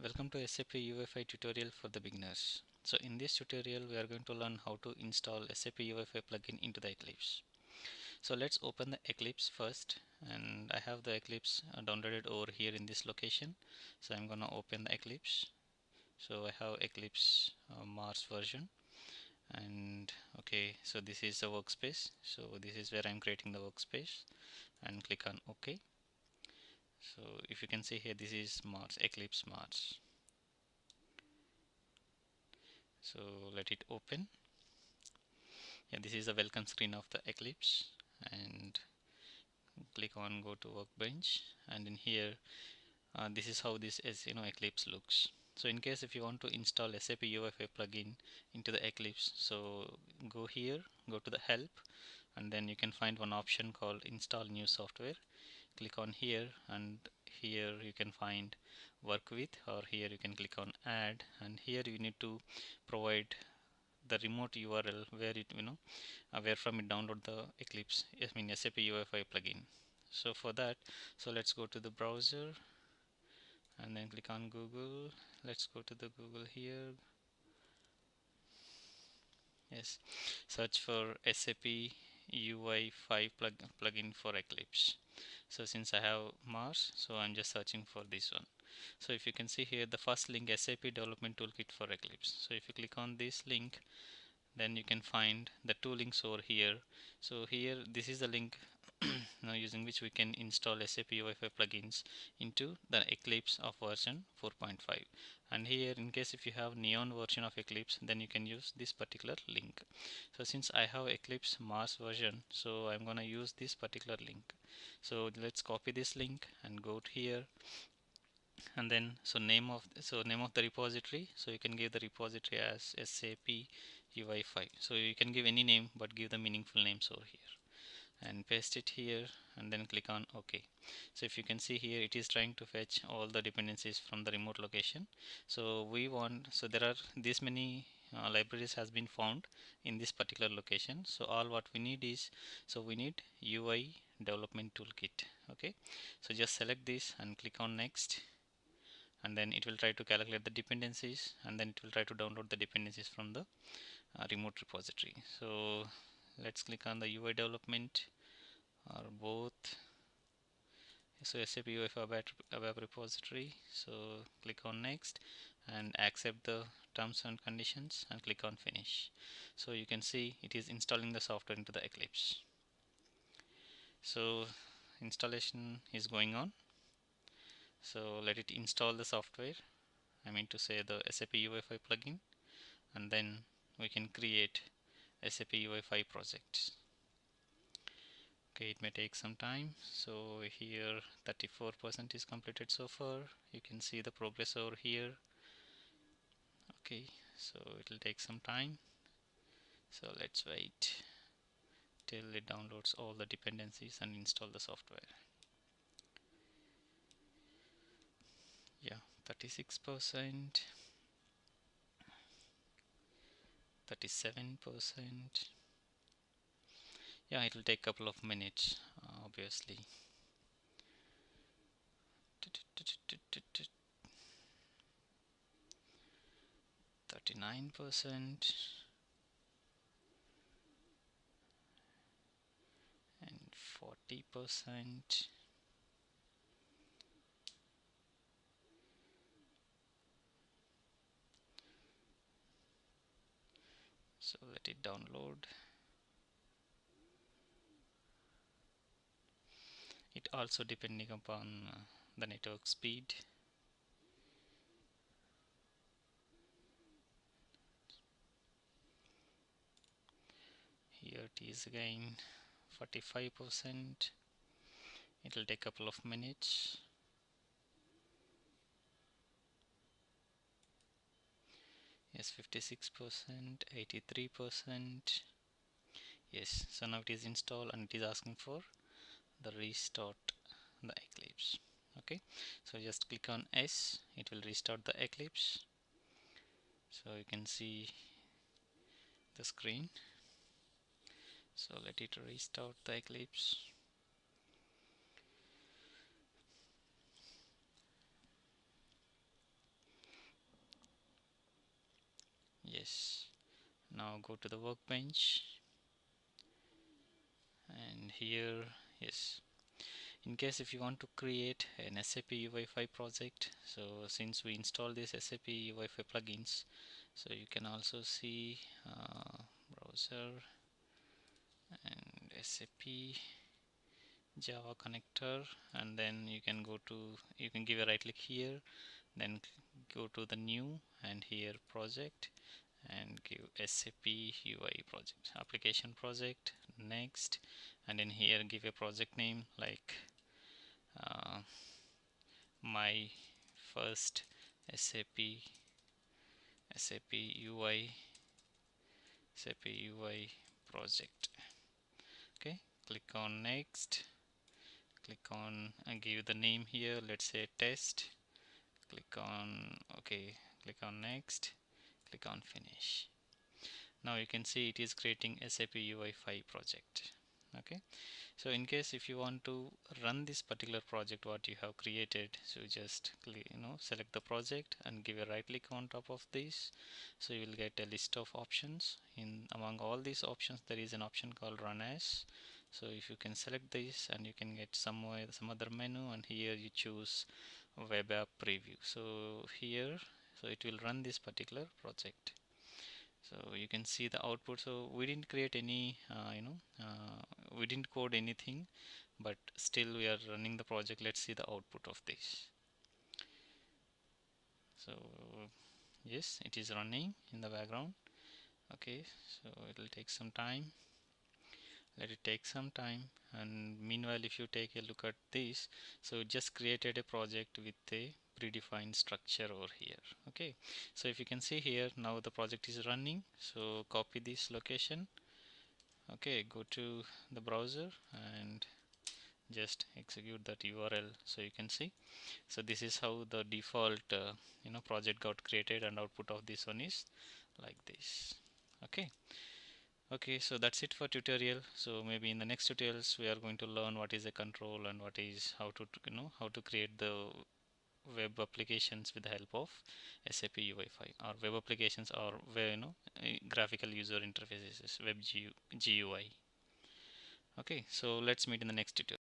Welcome to SAP UI5 tutorial for the beginners. So in this tutorial we are going to learn how to install SAP UI5 plugin into the Eclipse. So let's open the Eclipse first, and I have the Eclipse downloaded over here in this location. So I'm gonna open the Eclipse. So I have Eclipse Mars version, and okay, so this is the workspace. So this is where I'm creating the workspace, and click on OK. So if you can see here, this is Mars, Eclipse Mars. So let it open. Yeah, this is the welcome screen of the Eclipse, and click on go to workbench, and in here this is how this is Eclipse looks. So in case if you want to install SAP UI5 plugin into the Eclipse, so go here, go to the help, and then you can find one option called install new software. Click on here, and here you can find work with, or here you can click on add, and here you need to provide the remote URL where it where from it download the Eclipse, SAP UI5 plugin. So for that, so let's go to the browser and then click on Google. Let's go to the Google here. Yes, search for SAP UI5 plugin for Eclipse. So since I have Mars, so I'm just searching for this one. So if you can see here, the first link, SAP development toolkit for Eclipse. So if you click on this link, then you can find the two links over here. So here, this is the link now using which we can install SAP UI5 plugins into the Eclipse of version 4.5. And here, in case if you have Neon version of Eclipse, then you can use this particular link. So since I have Eclipse Mars version, so I'm gonna use this particular link. So let's copy this link and go to here, and then name of the repository. So you can give the repository as SAP UI5. So you can give any name, but give the meaningful names over here, and paste it here, and then click on OK. So if you can see here, it is trying to fetch all the dependencies from the remote location. So there are this many libraries has been found in this particular location. So all what we need is, so we need UI development toolkit. Okay, so just select this and click on next, and then it will try to calculate the dependencies, and then it will try to download the dependencies from the remote repository. So let's click on the UI development, or both. So SAP UI5 web repository. So click on next and accept the terms and conditions, and click on finish. So you can see it is installing the software into the Eclipse. So installation is going on. So let it install the software, I mean to say the SAP UI5 plugin, and then we can create SAP UI5 projects. Okay, it may take some time. So here 34% is completed so far. You can see the progress over here. Okay, so it will take some time. So let's wait till it downloads all the dependencies and install the software. Yeah, 36%, 37%. Yeah, it will take a couple of minutes, obviously. 39% and 40%. So let it download. It also depending upon the network speed. Here it is again 45%. It will take a couple of minutes. Yes, 56%, 83%. Yes, so now it is installed, and it is asking for the restart the Eclipse. Okay, so just click on S, it will restart the Eclipse. So you can see the screen. So let it restart the Eclipse. Yes. Now go to the workbench, and here, yes, in case if you want to create an SAP UI5 project, so since we install this SAP UI5 plugins, so you can also see browser and SAP Java connector, and then you can go to, you can give a right click here, then go to the new, and here project, and give SAP UI project, application project, next, and then here give a project name like uh, my first SAP SAP UI SAP UI project. Okay, click on next, click on and give the name here, let's say test, click on OK, click on next, click on finish. Now you can see it is creating SAP UI5 project. Okay, so in case if you want to run this particular project what you have created, so just click, select the project and give a right click on top of this, so you will get a list of options. In among all these options there is an option called run as, so if you can select this and you can get some other menu, and here you choose web app preview. So here, so it will run this particular project. So you can see the output. So we didn't create any we didn't code anything, but still we are running the project. Let's see the output of this. So yes, it is running in the background. Okay, so it will take some time, let it take some time. And meanwhile if you take a look at this, so it just created a project with a predefined structure over here. Okay, so if you can see here, now the project is running. So copy this location. Okay, go to the browser and just execute that URL, so you can see. So this is how the default project got created, and output of this one is like this. Okay. Okay, so that's it for tutorial. So maybe in the next tutorials we are going to learn what is a control and what is how to how to create the web applications with the help of SAP UI5, or web applications, or where graphical user interfaces, web GUI. Okay, so let's meet in the next tutorial.